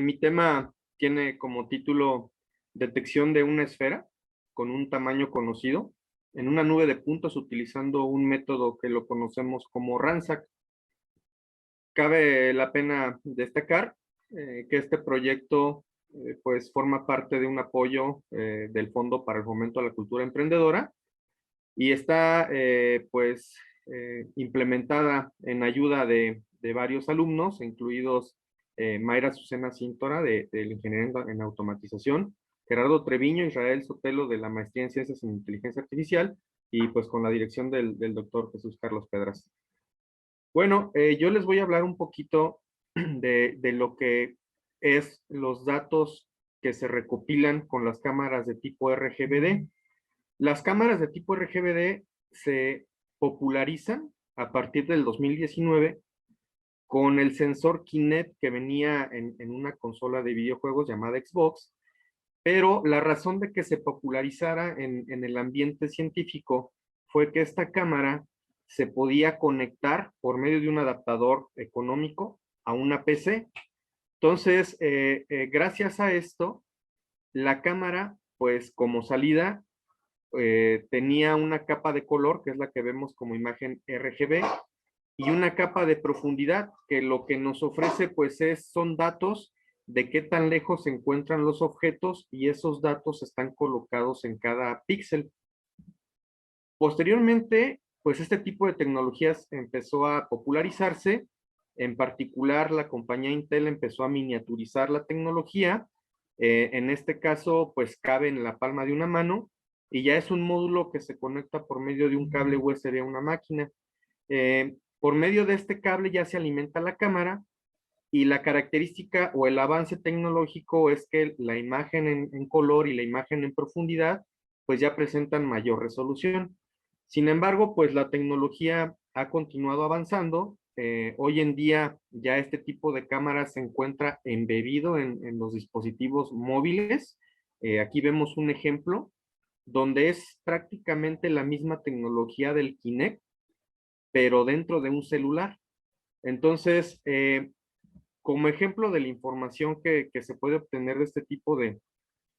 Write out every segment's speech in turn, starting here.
Mi tema tiene como título Detección de una esfera con un tamaño conocido en una nube de puntos utilizando un método que lo conocemos como RANSAC. Cabe la pena destacar que este proyecto pues forma parte de un apoyo del Fondo para el Fomento a la Cultura Emprendedora y está implementada en ayuda de varios alumnos, incluidos Mayra Susana Cintora de la Ingeniería en Automatización, Gerardo Treviño, Israel Sotelo de la Maestría en Ciencias en Inteligencia Artificial y pues con la dirección del doctor Jesús Carlos Pedras. Bueno, yo les voy a hablar un poquito de lo que es los datos que se recopilan con las cámaras de tipo RGBD. Las cámaras de tipo RGBD se popularizan a partir del 2019 con el sensor Kinect que venía en una consola de videojuegos llamada Xbox, pero la razón de que se popularizara en el ambiente científico fue que esta cámara se podía conectar por medio de un adaptador económico a una PC. Entonces, gracias a esto, la cámara, pues como salida, tenía una capa de color, que es la que vemos como imagen RGB, y una capa de profundidad, que lo que nos ofrece pues son datos de qué tan lejos se encuentran los objetos y esos datos están colocados en cada píxel. Posteriormente, pues este tipo de tecnologías empezó a popularizarse, en particular la compañía Intel empezó a miniaturizar la tecnología, en este caso pues cabe en la palma de una mano y ya es un módulo que se conecta por medio de un cable USB a una máquina. Por medio de este cable ya se alimenta la cámara y la característica o el avance tecnológico es que la imagen en color y la imagen en profundidad pues ya presentan mayor resolución. Sin embargo, pues la tecnología ha continuado avanzando. Hoy en día ya este tipo de cámara se encuentra embebido en los dispositivos móviles. Aquí vemos un ejemplo donde es prácticamente la misma tecnología del Kinect, pero dentro de un celular. Entonces, como ejemplo de la información que se puede obtener de este tipo de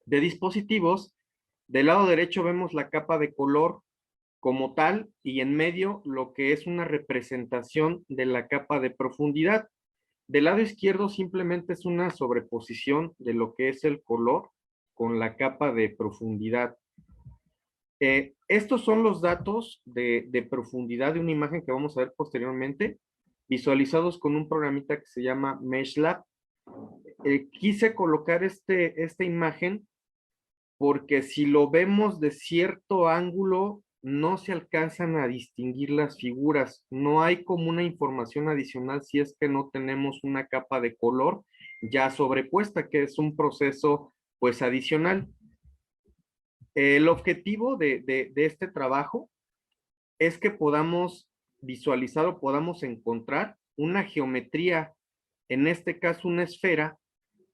dispositivos, del lado derecho vemos la capa de color como tal y en medio lo que es una representación de la capa de profundidad. Del lado izquierdo simplemente es una sobreposición de lo que es el color con la capa de profundidad. Estos son los datos de profundidad de una imagen que vamos a ver posteriormente, visualizados con un programita que se llama MeshLab. Quise colocar esta imagen porque si lo vemos de cierto ángulo, no se alcanzan a distinguir las figuras. No hay como una información adicional si es que no tenemos una capa de color ya sobrepuesta, que es un proceso pues adicional. El objetivo de este trabajo es que podamos visualizar o podamos encontrar una geometría, en este caso una esfera,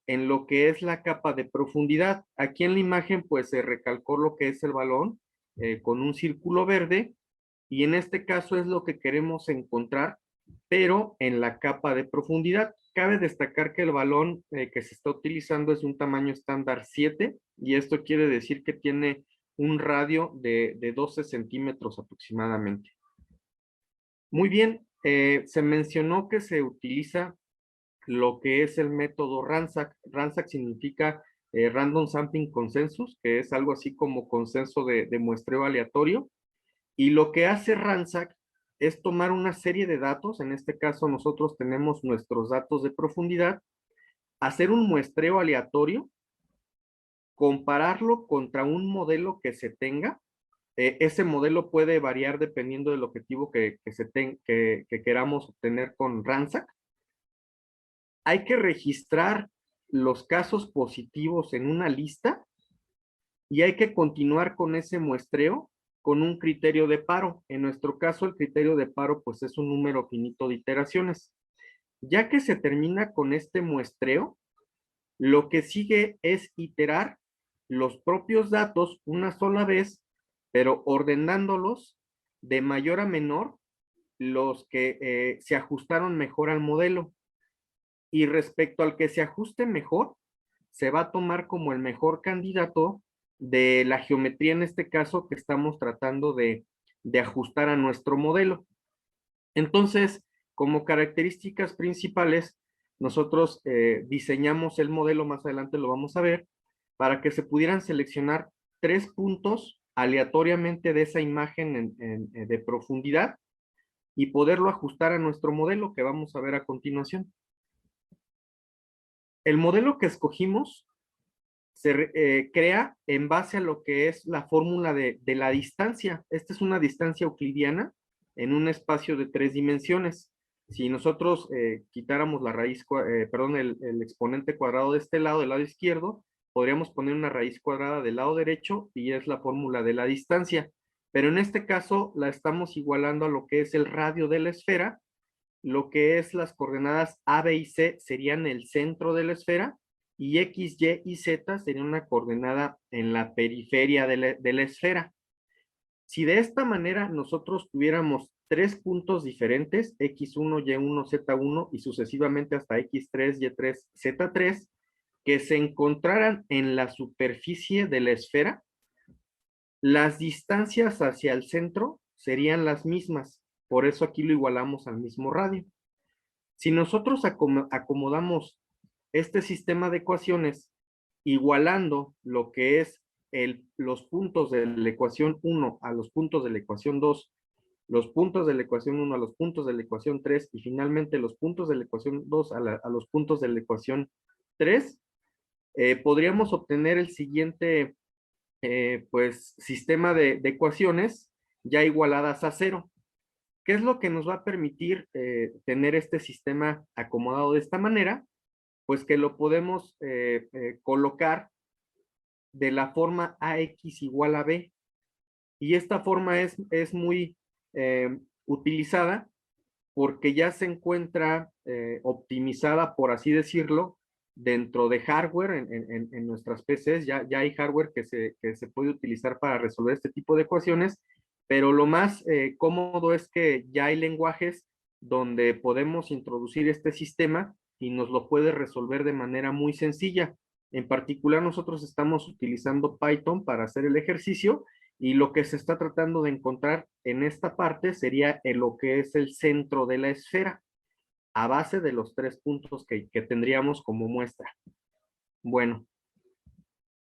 en lo que es la capa de profundidad. Aquí en la imagen pues se recalcó lo que es el balón con un círculo verde y en este caso es lo que queremos encontrar, pero en la capa de profundidad. Cabe destacar que el balón que se está utilizando es de un tamaño estándar 7 y esto quiere decir que tiene un radio de 12 centímetros aproximadamente. Muy bien, se mencionó que se utiliza lo que es el método RANSAC. RANSAC significa Random Sampling Consensus, que es algo así como consenso de muestreo aleatorio. Y lo que hace RANSAC es tomar una serie de datos, en este caso nosotros tenemos nuestros datos de profundidad, hacer un muestreo aleatorio, compararlo contra un modelo que se tenga. Ese modelo puede variar dependiendo del objetivo que queramos obtener con RANSAC. Hay que registrar los casos positivos en una lista y hay que continuar con ese muestreo con un criterio de paro. En nuestro caso, el criterio de paro pues es un número finito de iteraciones. Ya que se termina con este muestreo, lo que sigue es iterar los propios datos una sola vez, pero ordenándolos de mayor a menor los que se ajustaron mejor al modelo. y respecto al que se ajuste mejor, se va a tomar como el mejor candidato de la geometría, en este caso, que estamos tratando de ajustar a nuestro modelo. Entonces, como características principales, nosotros diseñamos el modelo, más adelante lo vamos a ver, para que se pudieran seleccionar 3 puntos aleatoriamente de esa imagen de profundidad y poderlo ajustar a nuestro modelo que vamos a ver a continuación. El modelo que escogimos se crea en base a lo que es la fórmula de la distancia. Esta es una distancia euclidiana en un espacio de 3 dimensiones. Si nosotros quitáramos la raíz, perdón, el exponente cuadrado de este lado, del lado izquierdo, podríamos poner una raíz cuadrada del lado derecho y es la fórmula de la distancia. Pero en este caso la estamos igualando a lo que es el radio de la esfera. Lo que es las coordenadas A, B y C serían el centro de la esfera y X, Y y Z sería una coordenada en la periferia de la esfera. Si de esta manera nosotros tuviéramos 3 puntos diferentes, X1, Y1, Z1 y sucesivamente hasta X3, Y3, Z3, que se encontraran en la superficie de la esfera, las distancias hacia el centro serían las mismas. Por eso aquí lo igualamos al mismo radio. Si nosotros acomodamos este sistema de ecuaciones igualando lo que es los puntos de la ecuación 1 a los puntos de la ecuación 2, los puntos de la ecuación 1 a los puntos de la ecuación 3 y finalmente los puntos de la ecuación 2 a los puntos de la ecuación 3, podríamos obtener el siguiente pues, sistema de ecuaciones ya igualadas a 0. ¿Qué es lo que nos va a permitir tener este sistema acomodado de esta manera? Pues que lo podemos colocar de la forma AX igual a B. Y esta forma es muy utilizada porque ya se encuentra optimizada, por así decirlo, dentro de hardware en nuestras PCs. Ya hay hardware que se puede utilizar para resolver este tipo de ecuaciones, pero lo más cómodo es que ya hay lenguajes donde podemos introducir este sistema y nos lo puede resolver de manera muy sencilla. En particular, nosotros estamos utilizando Python para hacer el ejercicio y lo que se está tratando de encontrar en esta parte sería lo que es el centro de la esfera, a base de los 3 puntos que tendríamos como muestra. Bueno,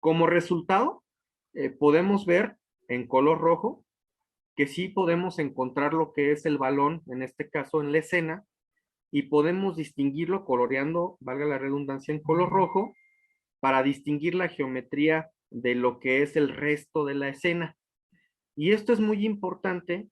como resultado, podemos ver en color rojo que sí podemos encontrar lo que es el balón, en este caso en la escena, y podemos distinguirlo coloreando, valga la redundancia, en color rojo, para distinguir la geometría de lo que es el resto de la escena. Y esto es muy importante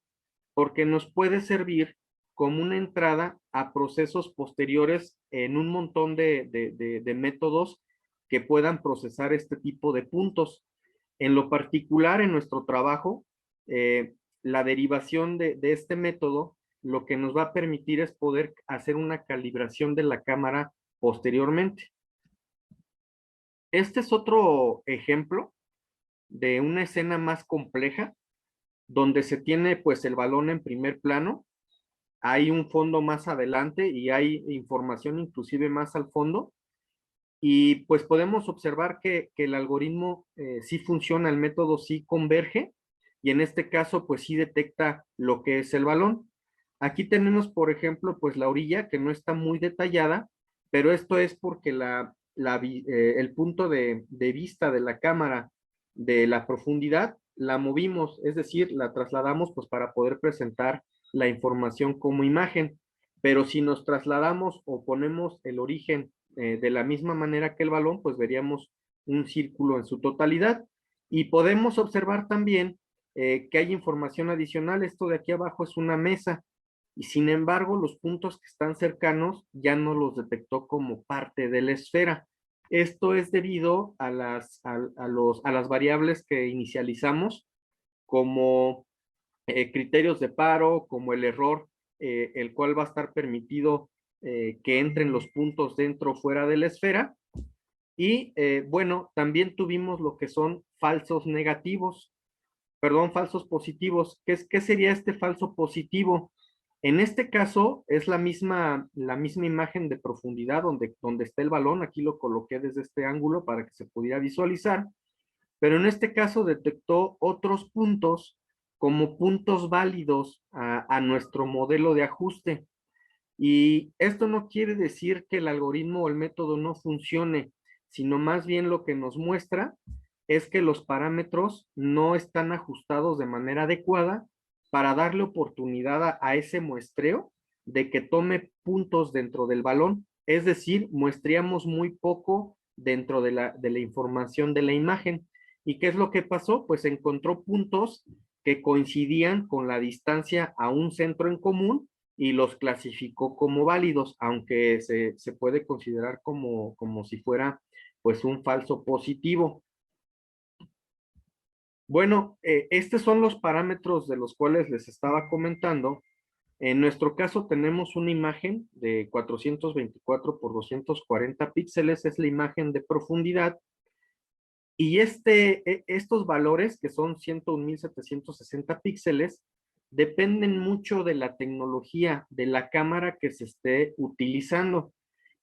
porque nos puede servir como una entrada a procesos posteriores en un montón de métodos que puedan procesar este tipo de puntos. En lo particular, en nuestro trabajo, la derivación de este método lo que nos va a permitir es poder hacer una calibración de la cámara posteriormente. Este es otro ejemplo de una escena más compleja, donde se tiene pues el balón en primer plano, hay un fondo más adelante y hay información inclusive más al fondo, y pues podemos observar que el algoritmo sí funciona, el método sí converge, y en este caso pues sí detecta lo que es el balón. Aquí tenemos, por ejemplo, pues la orilla que no está muy detallada, pero esto es porque el punto de vista de la cámara de la profundidad la movimos, es decir, la trasladamos pues para poder presentar la información como imagen. Pero si nos trasladamos o ponemos el origen de la misma manera que el balón, pues veríamos un círculo en su totalidad. Y podemos observar también que hay información adicional. Esto de aquí abajo es una mesa y sin embargo los puntos que están cercanos ya no los detectó como parte de la esfera. Esto es debido a las variables que inicializamos como criterios de paro, como el error, el cual va a estar permitido que entren los puntos dentro o fuera de la esfera. Y bueno, también tuvimos lo que son falsos negativos, perdón, falsos positivos. ¿Qué sería este falso positivo? En este caso es la misma imagen de profundidad donde está el balón. Aquí lo coloqué desde este ángulo para que se pudiera visualizar, pero en este caso detectó otros puntos como puntos válidos a nuestro modelo de ajuste. Y esto no quiere decir que el algoritmo o el método no funcione, sino más bien lo que nos muestra es que los parámetros no están ajustados de manera adecuada para darle oportunidad a ese muestreo de que tome puntos dentro del balón. Es decir, muestreamos muy poco dentro de la información de la imagen. ¿Y qué es lo que pasó? Pues encontró puntos que coincidían con la distancia a un centro en común y los clasificó como válidos, aunque se puede considerar como si fuera pues un falso positivo. Bueno, estos son los parámetros de los cuales les estaba comentando. En nuestro caso tenemos una imagen de 424 por 240 píxeles, es la imagen de profundidad. Y estos valores, que son 101.760 píxeles, dependen mucho de la tecnología de la cámara que se esté utilizando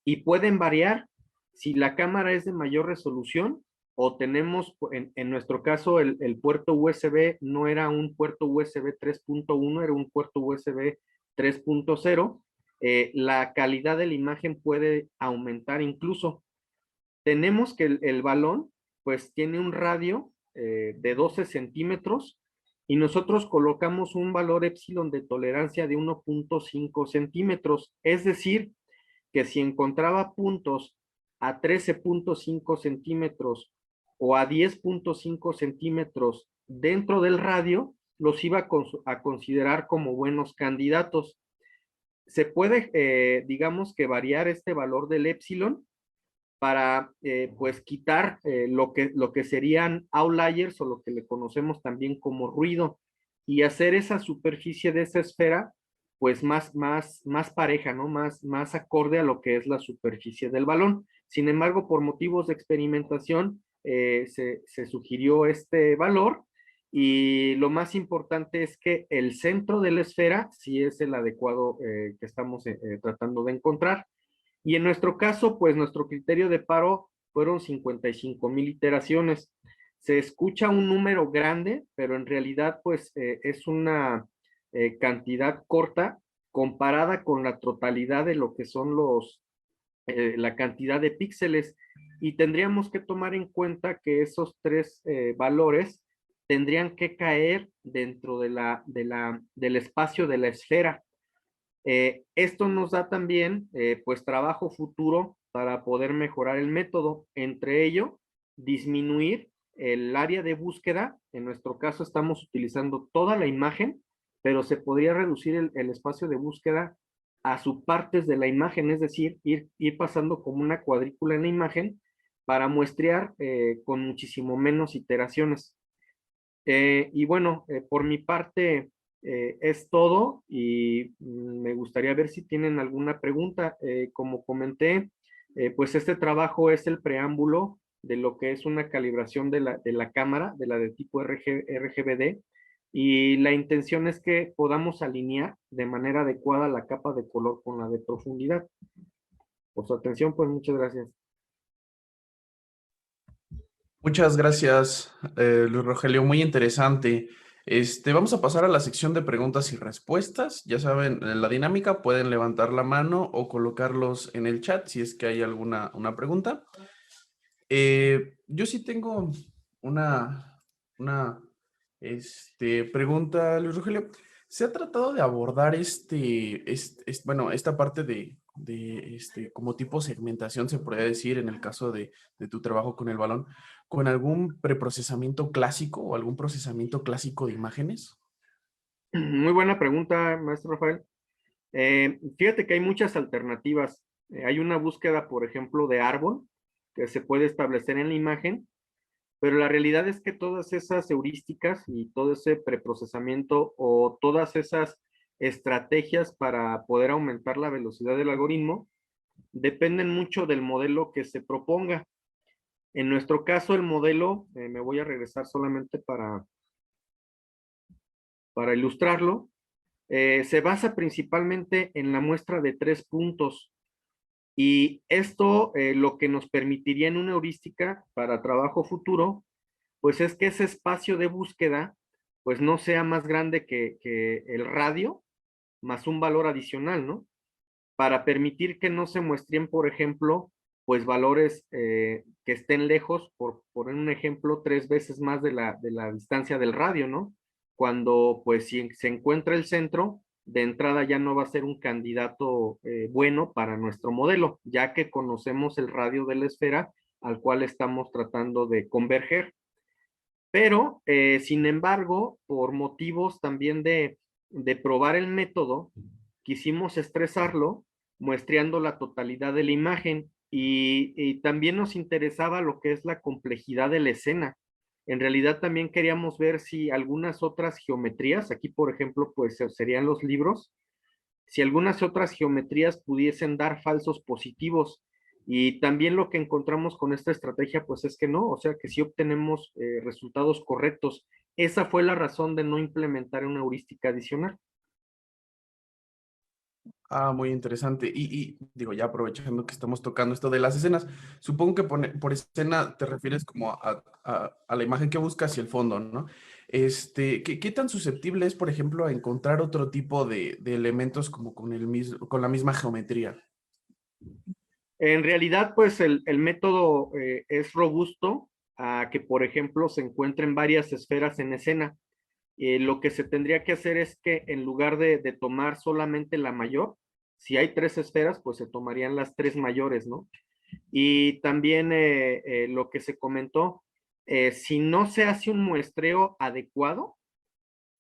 y pueden variar si la cámara es de mayor resolución o tenemos, en nuestro caso, el puerto USB no era un puerto USB 3.1, era un puerto USB 3.0. La calidad de la imagen puede aumentar incluso. Tenemos que el balón pues tiene un radio de 12 centímetros y nosotros colocamos un valor epsilon de tolerancia de 1.5 centímetros. Es decir, que si encontraba puntos a 13.5 centímetros o a 10.5 centímetros dentro del radio, los iba a considerar como buenos candidatos. Se puede, digamos que variar este valor del epsilon para pues quitar lo que serían outliers o lo que le conocemos también como ruido y hacer esa superficie de esa esfera pues más pareja, ¿no? Más acorde a lo que es la superficie del balón. Sin embargo, por motivos de experimentación se sugirió este valor y lo más importante es que el centro de la esfera sí es el adecuado que estamos tratando de encontrar. Y en nuestro caso, pues nuestro criterio de paro fueron 55,000 iteraciones. Se escucha un número grande, pero en realidad pues es una cantidad corta comparada con la totalidad de lo que son la cantidad de píxeles. Y tendríamos que tomar en cuenta que esos tres valores tendrían que caer dentro del espacio de la esfera. Esto nos da también pues trabajo futuro para poder mejorar el método, entre ello disminuir el área de búsqueda. En nuestro caso estamos utilizando toda la imagen, pero se podría reducir el espacio de búsqueda a subpartes de la imagen, es decir, ir pasando como una cuadrícula en la imagen para muestrear con muchísimo menos iteraciones. Y bueno, por mi parte es todo y me gustaría ver si tienen alguna pregunta. Como comenté, pues este trabajo es el preámbulo de lo que es una calibración de la cámara, de la de tipo RGBD, y la intención es que podamos alinear de manera adecuada la capa de color con la de profundidad. Por su atención, pues muchas gracias. Muchas gracias, Luis Rogelio, muy interesante. Vamos a pasar a la sección de preguntas y respuestas. Ya saben, la dinámica, pueden levantar la mano o colocarlos en el chat si es que hay alguna pregunta. Yo sí tengo una pregunta, Luis Rogelio. ¿Se ha tratado de abordar bueno, esta parte de como tipo segmentación, se podría decir, en el caso de tu trabajo con el balón, con algún preprocesamiento clásico o algún procesamiento clásico de imágenes? Muy buena pregunta, maestro Rafael. Fíjate que hay muchas alternativas. Hay una búsqueda, por ejemplo, de árbol que se puede establecer en la imagen, pero la realidad es que todas esas heurísticas y todo ese preprocesamiento o todas esas estrategias para poder aumentar la velocidad del algoritmo dependen mucho del modelo que se proponga. En nuestro caso, el modelo, me voy a regresar solamente para ilustrarlo. Se basa principalmente en la muestra de 3 puntos. Y esto lo que nos permitiría en una heurística para trabajo futuro, pues es que ese espacio de búsqueda, pues no sea más grande que el radio más un valor adicional, ¿no? Para permitir que no se muestren, por ejemplo, pues valores que estén lejos, por poner un ejemplo, 3 veces más de la distancia del radio, ¿no? Cuando pues si se encuentra el centro, de entrada ya no va a ser un candidato bueno para nuestro modelo, ya que conocemos el radio de la esfera al cual estamos tratando de converger. Pero, sin embargo, por motivos también de probar el método, quisimos estresarlo muestreando la totalidad de la imagen y también nos interesaba lo que es la complejidad de la escena. En realidad también queríamos ver si algunas otras geometrías, aquí por ejemplo, pues serían los libros, si algunas otras geometrías pudiesen dar falsos positivos. Y también lo que encontramos con esta estrategia, pues es que no, o sea que sí obtenemos resultados correctos. Esa fue la razón de no implementar una heurística adicional. Ah, muy interesante. Y digo, ya aprovechando que estamos tocando esto de las escenas, supongo que por escena te refieres como a la imagen que buscas y el fondo, ¿no? ¿Qué tan susceptible es, por ejemplo, a encontrar otro tipo de elementos como con la misma geometría? En realidad, pues el método es robusto a que, por ejemplo, se encuentren varias esferas en escena. Lo que se tendría que hacer es que en lugar de tomar solamente la mayor, si hay 3 esferas, pues se tomarían las 3 mayores, ¿no? Y también lo que se comentó, si no se hace un muestreo adecuado,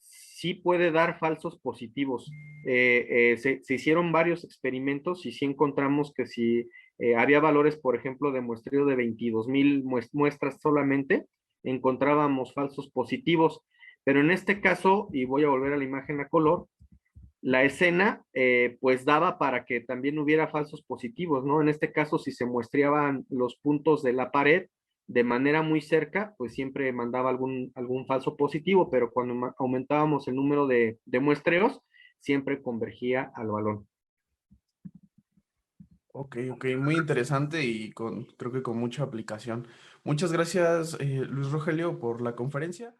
sí puede dar falsos positivos. Se hicieron varios experimentos y sí encontramos que si había valores, por ejemplo, de muestreo de 22,000 muestras solamente, encontrábamos falsos positivos. Pero en este caso, y voy a volver a la imagen a color, la escena pues daba para que también hubiera falsos positivos, ¿no? En este caso, si se muestreaban los puntos de la pared de manera muy cerca, pues siempre mandaba algún falso positivo, pero cuando aumentábamos el número de muestreos, siempre convergía al balón. Ok, ok, muy interesante y creo que con mucha aplicación. Muchas gracias, Luis Rogelio, por la conferencia.